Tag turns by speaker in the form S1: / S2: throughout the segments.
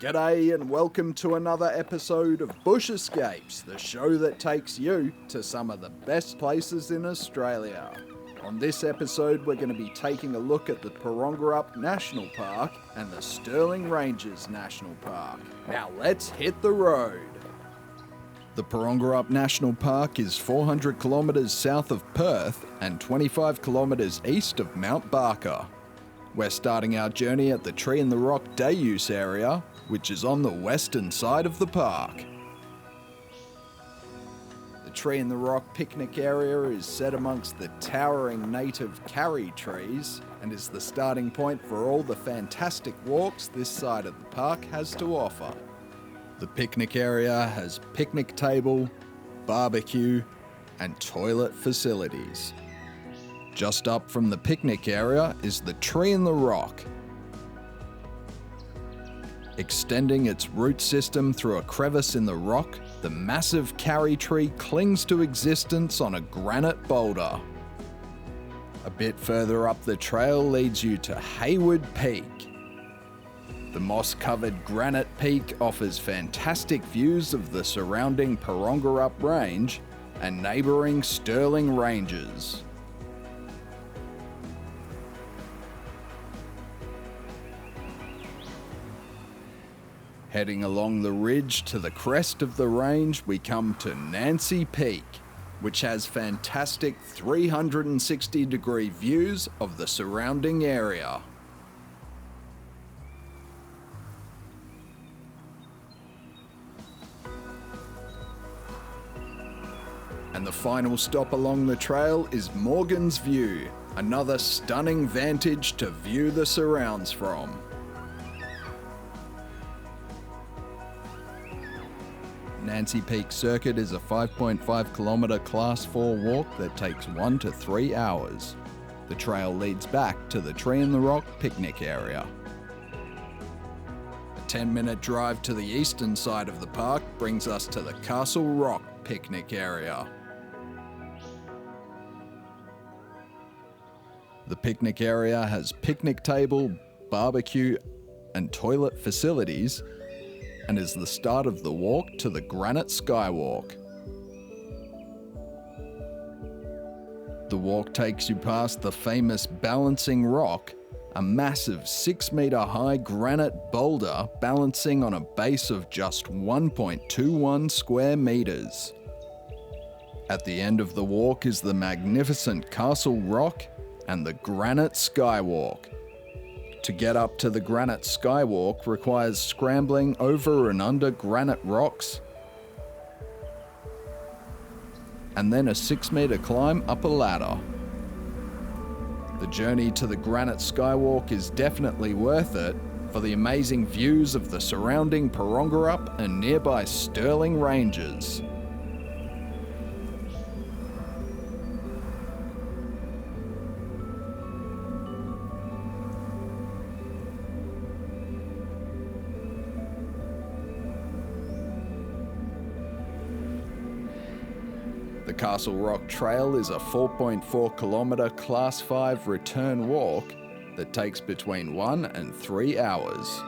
S1: G'day and welcome to another episode of Bush Escapes, the show that takes you to some of the best places in Australia. On this episode we're going to be taking a look at the Porongurup National Park and the Stirling Ranges National Park. Now let's hit the road. The Porongurup National Park is 400 kilometres south of Perth and 25 kilometres east of Mount Barker. We're starting our journey at the Tree in the Rock Day Use area, which is on the western side of the park. The Tree in the Rock picnic area is set amongst the towering native karri trees and is the starting point for all the fantastic walks this side of the park has to offer. The picnic area has picnic table, barbecue, and toilet facilities. Just up from the picnic area is the Tree in the Rock. Extending its root system through a crevice in the rock, the massive karri tree clings to existence on a granite boulder. A bit further up the trail leads you to Hayward Peak. The moss-covered granite peak offers fantastic views of the surrounding Porongurup Range and neighbouring Stirling Ranges. Heading along the ridge to the crest of the range, we come to Nancy Peak, which has fantastic 360-degree views of the surrounding area. And the final stop along the trail is Morgan's View, another stunning vantage to view the surrounds from. Nancy Peak Circuit is a 5.5 kilometre Class 4 walk that takes 1 to 3 hours. The trail leads back to the Tree in the Rock picnic area. A 10-minute drive to the eastern side of the park brings us to the Castle Rock picnic area. The picnic area has picnic table, barbecue, and toilet facilities, and is the start of the walk to the Granite Skywalk. The walk takes you past the famous Balancing Rock, a massive 6-metre high granite boulder balancing on a base of just 1.21 square metres. At the end of the walk is the magnificent Castle Rock and the Granite Skywalk. To get up to the Granite Skywalk requires scrambling over and under granite rocks and then a 6-metre climb up a ladder. The journey to the Granite Skywalk is definitely worth it for the amazing views of the surrounding Porongurup and nearby Stirling Ranges. The Castle Rock Trail is a 4.4 kilometre Class 5 return walk that takes between 1 and 3 hours.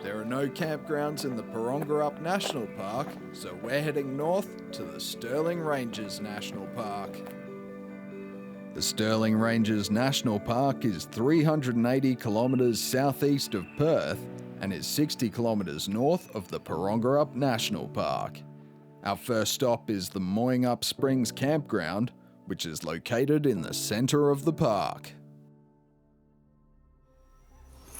S1: There are no campgrounds in the Porongurup National Park, so we're heading north to the Stirling Ranges National Park. The Stirling Ranges National Park is 380 kilometres southeast of Perth and is 60 kilometres north of the Porongurup National Park. Our first stop is the Moyingup Springs Campground, which is located in the centre of the park.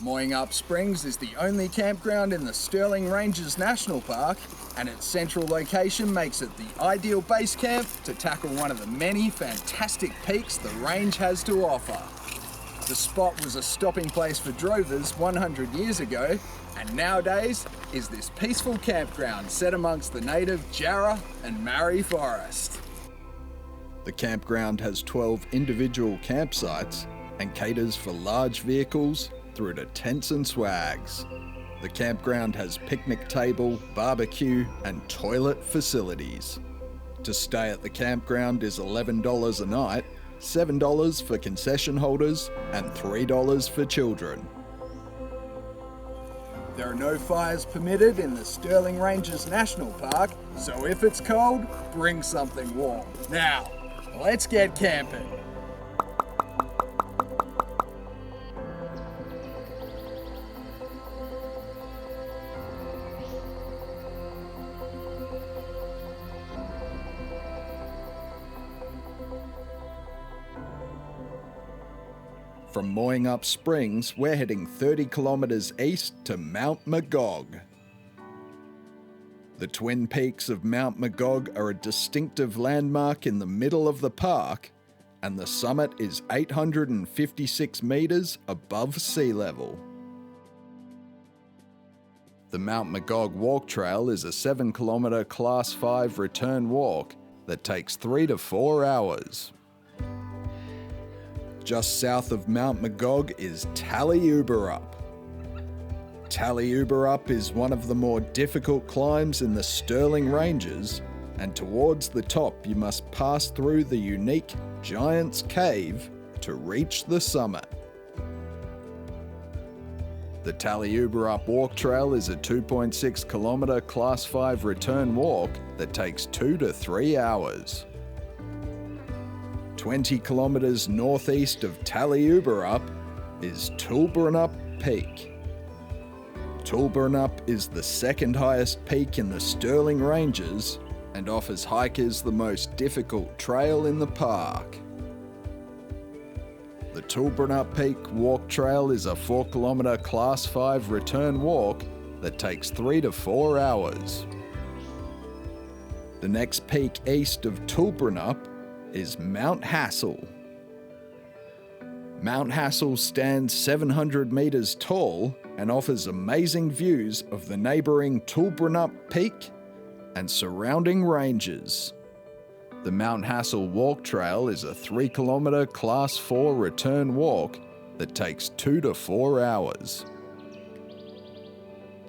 S1: Moyingup Springs is the only campground in the Stirling Ranges National Park, and its central location makes it the ideal base camp to tackle one of the many fantastic peaks the range has to offer. The spot was a stopping place for drovers 100 years ago, and nowadays is this peaceful campground set amongst the native Jarrah and Marri forest. The campground has 12 individual campsites and caters for large vehicles through to tents and swags. The campground has picnic table, barbecue, and toilet facilities. To stay at the campground is $11 a night, $7 for concession holders, and $3 for children. There are no fires permitted in the Stirling Ranges National Park, so if it's cold, bring something warm. Now, let's get camping. From Moyingup Springs, we're heading 30 kilometres east to Mount MAGOG. The twin peaks of Mount MAGOG are a distinctive landmark in the middle of the park, and the summit is 856 metres above sea level. The Mount MAGOG Walk Trail is a 7-kilometre Class 5 return walk that takes 3 to 4 hours. Just south of Mount MAGOG is TALYUBERUP. TALYUBERUP is one of the more difficult climbs in the Stirling Ranges, and towards the top you must pass through the unique Giant's Cave to reach the summit. The TALYUBERUP Walk Trail is a 2.6 kilometre Class 5 return walk that takes 2 to 3 hours. 20 kilometres northeast of TALYUBERUP is TOOLBRUNUP Peak. TOOLBRUNUP is the second highest peak in the Stirling Ranges and offers hikers the most difficult trail in the park. The TOOLBRUNUP Peak Walk Trail is a 4-kilometre Class 5 return walk that takes 3 to 4 hours. The next peak east of TOOLBRUNUP is Mount HASSELL. Mount HASSELL stands 700 metres tall and offers amazing views of the neighbouring TOOLBRUNUP Peak and surrounding ranges. The Mount HASSELL Walk Trail is a 3-kilometre Class 4 return walk that takes 2 to 4 hours.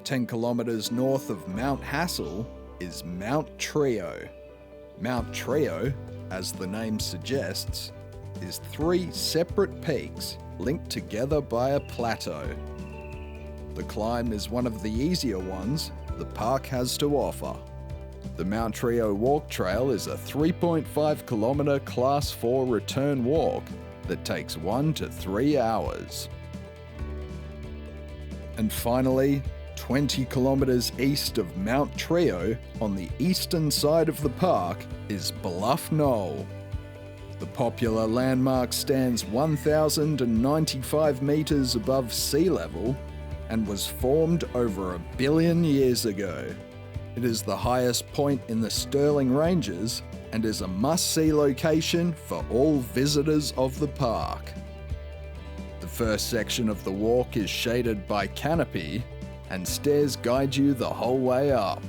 S1: 10 kilometres north of Mount HASSELL is Mount Trio. Mount Trio, as the name suggests, is 3 separate peaks linked together by a plateau. The climb is one of the easier ones the park has to offer. The Mount Trio Walk Trail is a 3.5 kilometre Class 4 return walk that takes 1 to 3 hours. And finally, 20 kilometres east of Mount Trio, on the eastern side of the park, is BLUFF KNOLL. The popular landmark stands 1,095 metres above sea level and was formed over 1 billion years ago. It is the highest point in the Stirling Ranges and is a must-see location for all visitors of the park. The first section of the walk is shaded by canopy, and stairs guide you the whole way up.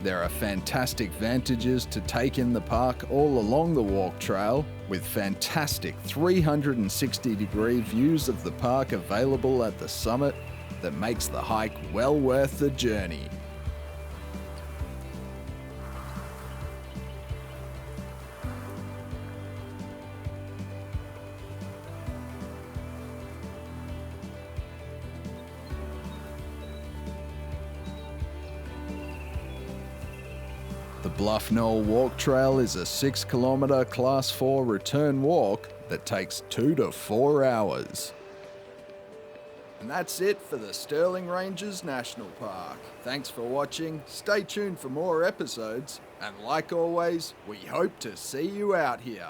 S1: There are fantastic vantages to take in the park all along the walk trail, with fantastic 360-degree views of the park available at the summit that makes the hike well worth the journey. The BLUFF KNOLL Walk Trail is a 6-kilometre Class 4 return walk that takes 2 to 4 hours. And that's it for the Stirling Ranges National Park. Thanks for watching, stay tuned for more episodes, and like always, we hope to see you out here.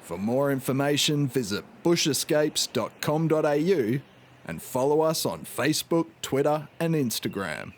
S1: For more information, visit bushescapes.com.au and follow us on Facebook, Twitter and Instagram.